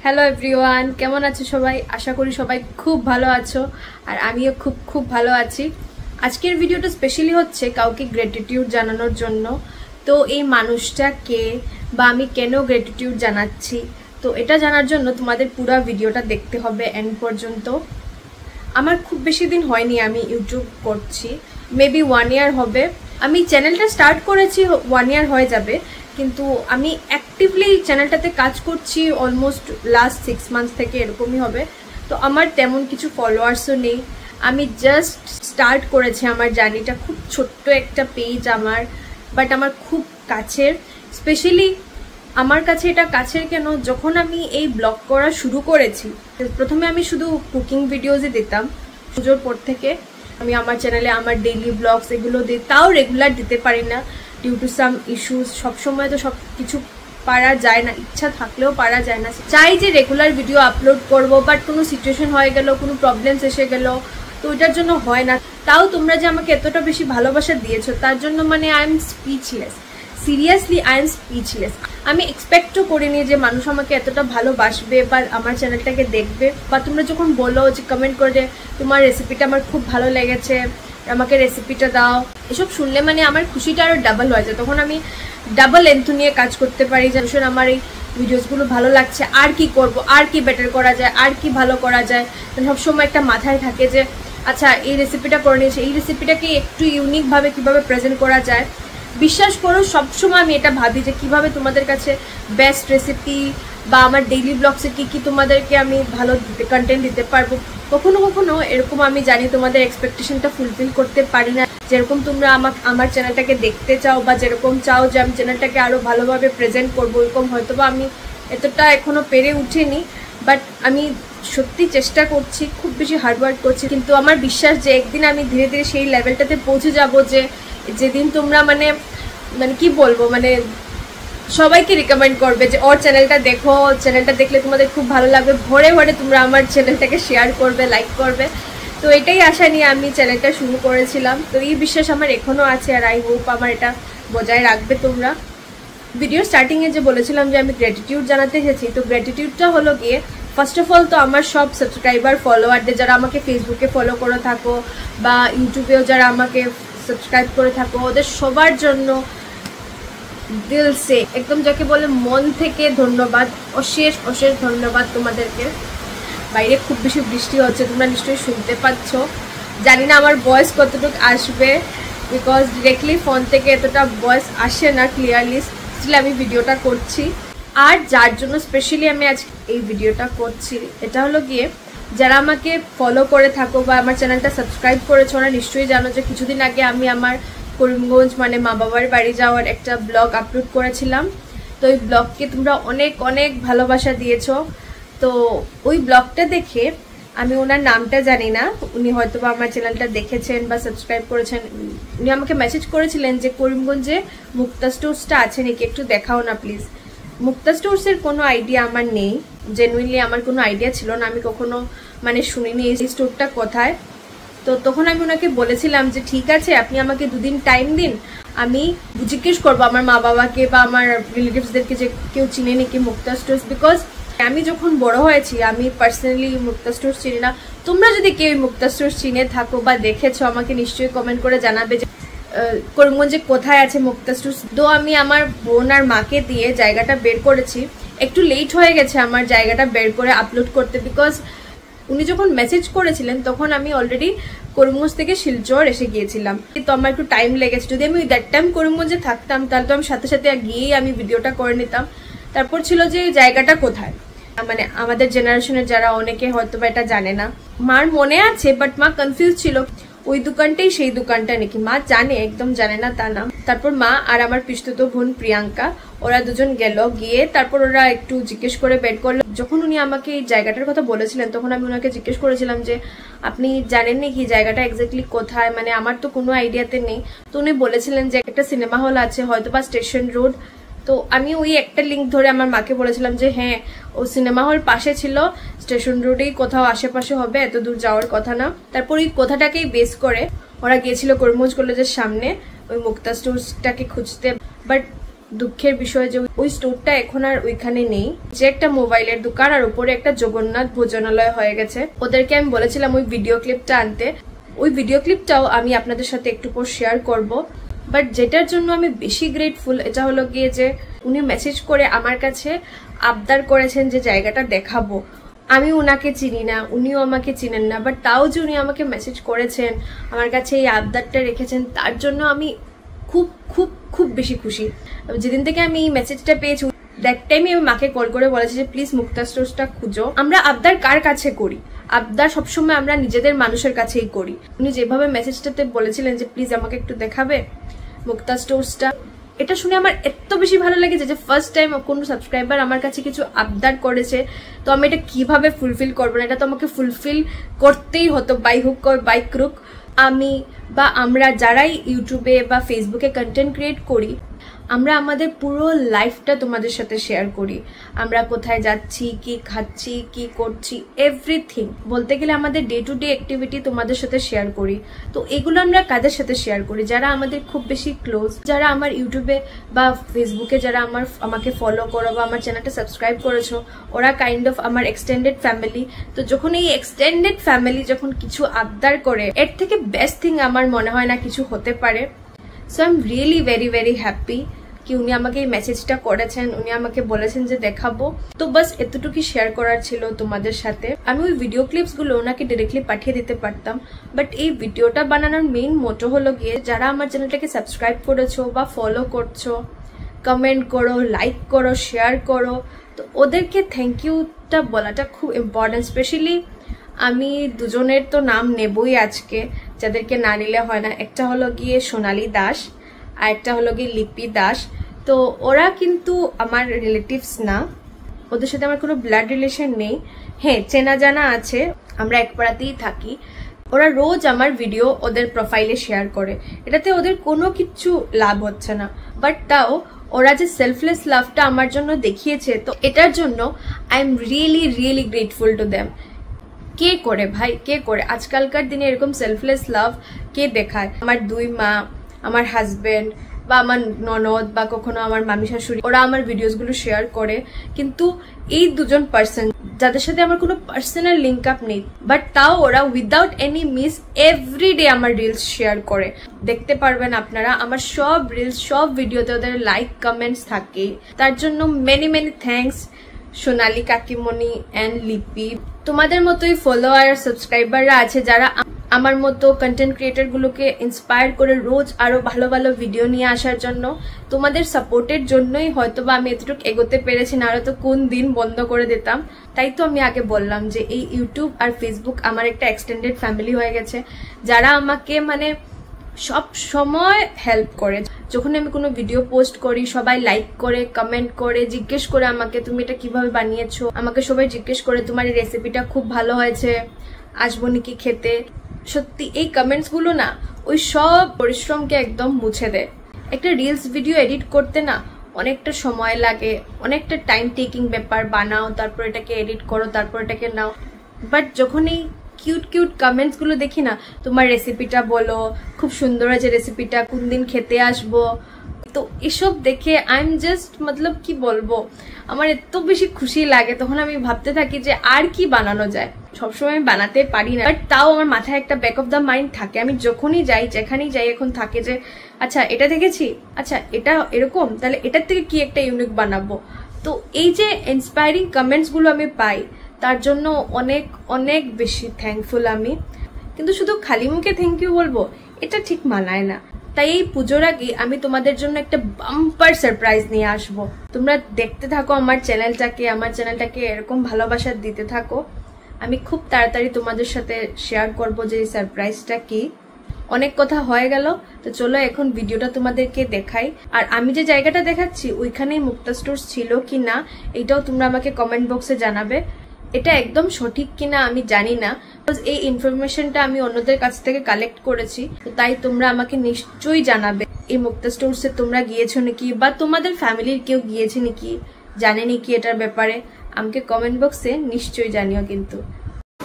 Hello everyone, কেমন আছো সবাই? আশা করি সবাই খুব ভালো আছো আর আমিও খুব ভালো আছি। আজকের ভিডিওটা স্পেশালি হচ্ছে কাউকে গ্র্যাটিটিউড জানানোর জন্য। তো এই মানুষটা কে বা আমি কেন গ্র্যাটিটিউড জানাচ্ছি, তো এটা জানার জন্য তোমাদের পুরো ভিডিওটা দেখতে হবে এন্ড পর্যন্ত। আমার খুব বেশি দিন হয়নি আমি ইউটিউব করছি, মেবি 1 ইয়ার হবে। আমি চ্যানেলটা স্টার্ট করেছি 1 ইয়ার হয়ে যাবে, কিন্তু আমি অ্যাক্টিভলি চ্যানেলটাতে কাজ করছি অলমোস্ট লাস্ট 6 মান্থস থেকে, এরকমই হবে। তো আমার তেমন কিছু ফলোয়ার্সও নেই, আমি জাস্ট স্টার্ট করেছি আমার জার্নিটা। খুব ছোট্ট একটা পেজ আমার, বাট আমার খুব কাছের। স্পেশালি আমার কাছে এটা কাছের কেন, যখন আমি এই ব্লগ করা শুরু করেছি, প্রথমে আমি শুধু কুকিং ভিডিওজই দিতাম। পুজোর পর থেকে আমি আমার চ্যানেলে আমার ডেইলি ব্লগস এগুলো দিই, তাও রেগুলার দিতে পারি না ডিউ টু সাম ইস্যুস। সবসময় তো সব কিছু পারা যায় না, ইচ্ছা থাকলেও পারা যায় না। চাই যে রেগুলার ভিডিও আপলোড করব, বাট কোনো সিচুয়েশন হয়ে গেল, কোনো প্রবলেমস এসে গেল, তো ওইটার জন্য হয় না। তাও তোমরা যে আমাকে এতটা বেশি ভালোবাসা দিয়েছো, তার জন্য মানে I am speechless, seriously I am speechless. আমি এক্সপেক্টও করিনি যে মানুষ আমাকে এতটা ভালোবাসবে বা আমার চ্যানেলটাকে দেখবে। বা তোমরা যখন বলো যে কমেন্ট করে যে তোমার রেসিপিটা আমার খুব ভালো লেগেছে, আমাকে রেসিপিটা দাও, এসব শুনলে মানে আমার খুশিটা আরও ডাবল হয়ে যায়। তখন আমি ডাবল এন্থু নিয়ে কাজ করতে পারি যে আমার এই ভিডিওসগুলো ভালো লাগছে, আর কি করব, আর কি বেটার করা যায়, আর কি ভালো করা যায়। সবসময় একটা মাথায় থাকে যে আচ্ছা এই রেসিপিটা করে নিয়েছে, এই রেসিপিটাকে একটু ইউনিকভাবে কীভাবে প্রেজেন্ট করা যায়। বিশ্বাস করো সবসময় আমি এটা ভাবি যে কিভাবে তোমাদের কাছে বেস্ট রেসিপি বা আমার ডেইলি ব্লগসে কি তোমাদেরকে আমি ভালো কন্টেন্ট দিতে পারবো। কখনো কখনো এরকম আমি জানি তোমাদের এক্সপেকটেশনটা ফুলফিল করতে পারি না, যেরকম তোমরা আমার চ্যানেলটাকে দেখতে চাও বা যেরকম চাও যে আমি চ্যানেলটাকে আরও ভালোভাবে প্রেজেন্ট করবো, এরকম হয়তো বা আমি এতটা এখনো পেরে উঠিনি। বাট আমি সত্যি চেষ্টা করছি, খুব বেশি হার্ডওয়ার্ক করছি, কিন্তু আমার বিশ্বাস যে একদিন আমি ধীরে ধীরে সেই লেভেলটাতে পৌঁছে যাব যে যেদিন তোমরা মানে কি বলবো, মানে সবাইকে রিকমেন্ড করবে যে ওর চ্যানেলটা দেখো, চ্যানেলটা দেখলে তোমাদের খুব ভালো লাগবে, ভরে ভরে তোমরা আমার চ্যানেলটাকে শেয়ার করবে, লাইক করবে। তো এটাই আশা নিয়ে আমি চ্যানেলটা শুরু করেছিলাম। তো এই বিশ্বাস আমার এখনও আছে আর আই হোপ আমার এটা বজায় রাখবে তোমরা। ভিডিও স্টার্টিংয়ে যে বলেছিলাম যে আমি গ্র্যাটিটিউড জানাতে এসেছি, তো গ্র্যাটিটিউডটা হলো গিয়ে ফার্স্ট অফ অল তো আমার সব সাবস্ক্রাইবার ফলোয়ারদের, যারা আমাকে ফেসবুকে ফলো করে থাকো বা ইউটিউবেও যারা আমাকে সাবস্ক্রাইব করে থাকো, ওদের সবার জন্য দিল সে একদম যাকে বলে মন থেকে ধন্যবাদ, অশেষ অশেষ ধন্যবাদ তোমাদেরকে। বাইরে খুব বেশি বৃষ্টি হচ্ছে, তোমরা নিশ্চয়ই শুনতে পাচ্ছ। জানি না আমার ভয়েস কতটুকু আসবে, বিকজ ডিরেক্টলি ফোন থেকে এতটা ভয়েস আসে না ক্লিয়ারলি, স্টিল আমি ভিডিওটা করছি। আর যার জন্য স্পেশালি আমি আজ এই ভিডিওটা করছি, এটা হলো গিয়ে যারা আমাকে ফলো করে থাকো বা আমার চ্যানেলটা সাবস্ক্রাইব করেছো, ওরা নিশ্চয়ই জানো যে কিছুদিন আগে আমি আমার করিমগঞ্জ মানে মা বাবার বাড়ি যাওয়ার একটা ব্লগ আপলোড করেছিলাম। তো ওই ব্লগকে তোমরা অনেক অনেক ভালোবাসা দিয়েছো। তো ওই ব্লগটা দেখে, আমি ওনার নামটা জানি না, উনি হয়তো বা আমার চ্যানেলটা দেখেছেন বা সাবস্ক্রাইব করেছেন, উনি আমাকে মেসেজ করেছিলেন যে করিমগঞ্জে মুক্তা স্টোর্সটা আছে নাকি, একটু দেখাও না প্লিজ। মুক্তা স্টোর্সের কোনো আইডিয়া আমার নেই, জেনুইনলি আমার কোনো আইডিয়া ছিল না, আমি কখনো মানে শুনিনি এই স্টোরটা কোথায়। তো তখন আমি ওনাকে বলেছিলাম যে ঠিক আছে, আপনি আমাকে 2 দিন টাইম দিন, আমি জিজ্ঞেস করবো আমার মা বাবাকে বা আমার রিলেটিভসদেরকে যে কেউ চিনে নাকি মুক্তা স্টোর্স। বিকজ আমি যখন বড় হয়েছি আমি পার্সোনালি মুক্তা স্টোর্স চিনি না। তোমরা যদি কেউ মুক্তা স্টোর্স চিনে থাকো বা দেখেছো, আমাকে নিশ্চয়ই কমেন্ট করে জানাবে যে করিমগঞ্জে কোথায় আছে মুক্তা স্টোর্স। তো আমি আমার বোন আর মাকে দিয়ে জায়গাটা বের করেছি, একটু লেট হয়ে গেছে আমার জায়গাটা বের করে আপলোড করতে, বিকজ উনি যখন মেসেজ করেছিলেন তখন আমি অলরেডি করিমগঞ্জ থেকে শিলচর এসে গিয়েছিলাম। তো আমার একটু টাইম লেগেছে, যদি আমি দ্যাট টাইম করিমগঞ্জে থাকতাম তাহলে তো আমি সাথে সাথে গিয়েই আমি ভিডিওটা করে নিতাম। তারপর ছিল যে জায়গাটা কোথায়, মানে আমাদের জেনারেশনের যারা অনেকে হয়তো বা এটা জানে না, মার মনে আছে বাট মা কনফিউজ ছিল ওই দোকানটাই সেই দোকানটা নাকি। মা জানে, একদম জানে না তা না। তারপর মা আর আমার পিসতুতো বোন প্রিয়াঙ্কা, ওরা দুজন গেল, গিয়ে তারপর ওরা একটু জিজ্ঞেস করে বের করলো। যখন উনি আমাকে এই জায়গাটার কথা বলেছিলেন তখন আমি ওনাকে জিজ্ঞেস করেছিলাম যে আপনি জানেন নাকি জায়গাটা এক্স্যাক্টলি কোথায়, মানে আমার তো কোনো আইডিয়াতে নেই। তো উনি বলেছিলেন যে একটা সিনেমা হল আছে হয়তো বা স্টেশন রোড। তো আমি ওই একটা লিঙ্ক ধরে আমার মাকে বলেছিলাম যে হ্যাঁ, ও সিনেমা হল পাশে ছিল, স্টেশন রোডেই কোথাও আশেপাশে হবে, এত দূর যাওয়ার কথা না। তারপর ওই কথাটাকেই বেস করে ওরা গিয়েছিল করিমগঞ্জ কলেজের সামনে ওই মুক্তা স্টোর্সটাকে খুঁজতে। বাট দুঃখের বিষয় যে ওই স্টোরটা এখন আর ওইখানে নেই, যে একটা মোবাইলের দোকান আর উপরে একটা জগন্নাথ ভোজনালয় হয়ে গেছে। ওদেরকে আমি বলেছিলাম ওই ভিডিও ক্লিপটা আনতে, ওই ভিডিও ক্লিপটাও আমি আপনাদের সাথে একটু পর শেয়ার করব। বাট যেটার জন্য আমি বেশি গ্রেটফুল এটা হলো গিয়ে যে উনি মেসেজ করে আমার কাছে আবদার করেছেন যে জায়গাটা দেখাবো। আমি ওনাকে চিনি না, উনিও আমাকে চিনেন না, বাট তাও যে উনি আমাকে মেসেজ করেছেন, আমার কাছে এই আবদারটা রেখেছেন, তার জন্য আমি খুব খুব খুব বেশি খুশি। যেদিন থেকে আমি এই মেসেজটা পেয়েছি দ্যাট টাইমে আমি মাকে কল করে বলেছি যে প্লিজ মুক্তা স্টোর্সটা খুঁজো। আমরা আবদার কার কাছে করি? আবদার সবসময় আমরা নিজেদের মানুষের কাছেই করি। উনি যেভাবে মেসেজটাতে বলেছিলেন যে প্লিজ আমাকে একটু দেখাবে মুক্তা স্টোর্সটা, এটা শুনে আমার এত বেশি ভালো লেগেছে যে ফার্স্ট টাইম কোনো সাবস্ক্রাইবার আমার কাছে কিছু আবদার করেছে, তো আমি এটা কিভাবে ফুলফিল করবো না, এটা তো আমাকে ফুলফিল করতেই হতো by hook or by crook. আমি বা আমরা যারাই ইউটিউবে বা ফেসবুকে কন্টেন্ট ক্রিয়েট করি, আমরা আমাদের পুরো লাইফটা তোমাদের সাথে শেয়ার করি। আমরা কোথায় যাচ্ছি, কি খাচ্ছি, কি করছি, এভরিথিং বলতে গেলে আমাদের ডে টু ডে অ্যাক্টিভিটি তোমাদের সাথে শেয়ার করি। তো এগুলো আমরা কাদের সাথে শেয়ার করি? যারা আমাদের খুব বেশি ক্লোজ, যারা আমার ইউটিউবে বা ফেসবুকে যারা আমাকে ফলো করো বা আমার চ্যানেলটা সাবস্ক্রাইব করেছো, ওরা কাইন্ড অফ আমার এক্সটেন্ডেড ফ্যামিলি। তো যখন এই এক্সটেন্ডেড ফ্যামিলি যখন কিছু আবদার করে, এর থেকে বেস্ট থিং আমার মনে হয় না কিছু হতে পারে। So I am really very very happy কি উনি আমাকে এই মেসেজটা করেছেন, উনি আমাকে বলেছেন যে দেখাবো। তো বাস এতটুকুই শেয়ার করার ছিল তোমাদের সাথে। আমি ওই ভিডিও ক্লিপস গুলো ওনাকে ডিরেক্টলি পাঠিয়ে দিতে পারতাম, বাট এই ভিডিওটা বানানোর মেইন মোটো হলো গিয়ে যারা আমার চ্যানেলটাকে সাবস্ক্রাইব করেছো বা ফলো করছো, কমেন্ট করো, লাইক করো, শেয়ার করো, তো ওদেরকে থ্যাংক ইউটা বলাটা খুব ইম্পর্টেন্ট। স্পেশালি আমি দুজনের তো নাম নেবই আজকে, যাদেরকে না নিলে হয় না। একটা হলো গিয়ে সোনালী দাস আর একটা হলো গিয়ে লিপি দাস। তো ওরা কিন্তু আমার রিলেটিভস না, ওদের সাথে আমার কোনো ব্লাড রিলেশন নেই। হ্যাঁ, চেনা জানা আছে, আমরা এক পাড়াতেই থাকি। ওরা রোজ আমার ভিডিও ওদের প্রোফাইলে শেয়ার করে, এটাতে ওদের কোনো কিছু লাভ হচ্ছে না, বাট তাও ওরা যে সেলফলেস লাভটা আমার জন্য দেখিয়েছে, তো এটার জন্য I am really really grateful to them. কে করে ভাই, কে করে? আজকালকার দিনে এরকম সেলফলেস লাভ কে দেখায়? আমার দুই মা, আমার হাজবেন্ড বা আমার ননদ বা কখনো আমার মামি শাশুড়ি, ওরা আমার ভিডিওসগুলো শেয়ার করে। কিন্তু এই দুজন পার্সন যাদের সাথে আমার কোনো পার্সোনাল লিঙ্ক আপ নেই, বাট তাও ওরা উইদাউট এনি মিস এভরিডে আমার রিলস শেয়ার করে। দেখতে পারবেন আপনারা আমার সব রিলস, সব ভিডিওতে ওদের লাইক কমেন্টস থাকে। তার জন্য মেনি মেনি থ্যাঙ্কস সোনালী কাকিমণি অ্যান্ড লিপি। তোমাদের মতোই ফলোয়ার সাবস্ক্রাইবাররা আছে যারা আমার মতো কন্টেন্ট ক্রিয়েটর গুলোকে ইন্সপায়ার করে রোজ আরো ভালো ভালো ভিডিও নিয়ে আসার জন্য। তোমাদের সাপোর্টের জন্যই হয়তোবা আমি এতটুকু এগোতে পেরেছি, না হয়তো কোন দিন বন্ধ করে দিতাম। তাই তো আমি আগে বললাম যে এই ইউটিউব আর ফেসবুক আমার একটা এক্সটেন্ডেড ফ্যামিলি হয়ে গেছে, যারা আমাকে মানে সব সময় হেল্প করে। যখন আমি কোনো ভিডিও পোস্ট করি সবাই লাইক করে, কমেন্ট করে, জিজ্ঞেস করে আমাকে তুমি এটা কিভাবে বানিয়েছো। আমাকে সবাই জিজ্ঞেস করে তোমার এই রেসিপিটা খুব ভালো হয়েছে, আসবো নাকি খেতে। সত্যি এই কমেন্টস গুলো না ওই সব পরিশ্রমকে একদম মুছে দেয়। একটা রিলস ভিডিও এডিট করতে না অনেকটা সময় লাগে, অনেকটা টাইম টেকিং ব্যাপার। বানাও, তারপর এটাকে এডিট করো, তারপর এটাকে নাও। বাট যখন এই কিউট কিউট কমেন্টস গুলো দেখি না, তোমার রেসিপিটা বলো, খুব সুন্দর আছে রেসিপিটা, কোন দিন খেতে আসবো, তো এসব দেখে আই এম জাস্ট মতলব কি বলবো, আমার এত বেশি খুশি লাগে। তখন আমি ভাবতে থাকি যে আর কি বানানো যায়। সবসময় আমি বানাতে পারি না, বাট তাও আমার মাথায় একটা ব্যাক অফ দ্য মাইন্ড থাকে। আমি যখনই যাই, যেখানেই যাই, এখন থাকে যে আচ্ছা এটা দেখেছি, আচ্ছা এটা এরকম, তাহলে এটার থেকে কি একটা ইউনিক বানাবো। তো এই যে ইন্সপায়ারিং কমেন্টস গুলো আমি পাই, তার জন্য অনেক অনেক বেশি থ্যাঙ্কফুল আমি। কিন্তু শুধু খালি মুখে থ্যাংক ইউ বলবো এটা ঠিক মানায় না। তাই এই পুজোর আগে আমি তোমাদের জন্য একটা বাম্পার সারপ্রাইজ নিয়ে আসবো। তোমরা দেখতে থাকো আমার চ্যানেলটাকে এরকম ভালোবাসা দিতে থাকো। আমি খুব তাড়াতাড়ি তোমাদের সাথে শেয়ার করবো যে এই সারপ্রাইজটা কি। অনেক কথা হয়ে গেল, তো চলো এখন ভিডিওটা তোমাদেরকে দেখাই। আর আমি যে জায়গাটা দেখাচ্ছি ওইখানেই মুক্তা স্টোর্স ছিল কি না এটাও তোমরা আমাকে কমেন্ট বক্সে জানাবে। এটা একদম সঠিক কিনা আমি জানি না, এই ইনফরমেশনটা আমি অন্যদের কাছ থেকে কালেক্ট করেছি, তাই তোমরা আমাকে নিশ্চয়ই জানাবে এই মুক্তা স্টোর্সে তোমরা গিয়েছো নাকি, বা তোমাদের ফ্যামিলির কেউ গিয়েছে নাকি, জানে নাকি এটার ব্যাপারে, আমাকে কমেন্ট বক্সে নিশ্চয়ই জানিও। কিন্তু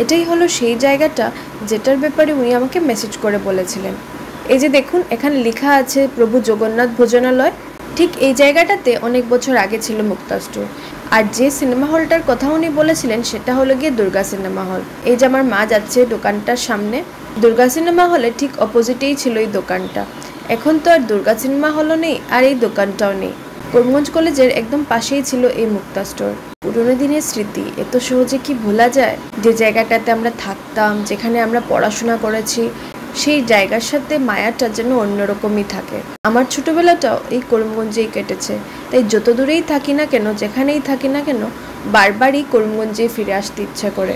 এটাই হলো সেই জায়গাটা যেটার ব্যাপারে উনি আমাকে মেসেজ করে বলেছিলেন। এই যে দেখুন এখানে লেখা আছে প্রভু জগন্নাথ ভোজনালয়, ঠিক এই জায়গাটাতে অনেক বছর আগে ছিল মুক্তা স্টোর। আর যে সিনেমা হলটার কথা উনি বলেছিলেন সেটা হলো গিয়ে দুর্গা সিনেমা হল। এই যে আমার মা যাচ্ছে দোকানটার সামনে, দুর্গা সিনেমা হলে ঠিক অপোজিটেই ছিল এই দোকানটা। এখন তো আর দুর্গা সিনেমা হলও নেই আর এই দোকানটাও নেই। করিমগঞ্জ কলেজের একদম পাশেই ছিল এই মুক্তা স্টোর। পুরোনো দিনের স্মৃতি এত সহজে কি ভোলা যায়? যে জায়গাটাতে আমরা থাকতাম, যেখানে আমরা পড়াশোনা করেছি, সেই জায়গার সাথে মায়াটা যেন অন্যরকমই থাকে। আমার ছোটবেলাটাও এই করিমগঞ্জেই কেটেছে, তাই যত দূরেই থাকি না কেন, যেখানেই থাকি না কেন, বারবারই করিমগঞ্জে ফিরে আসতে ইচ্ছা করে।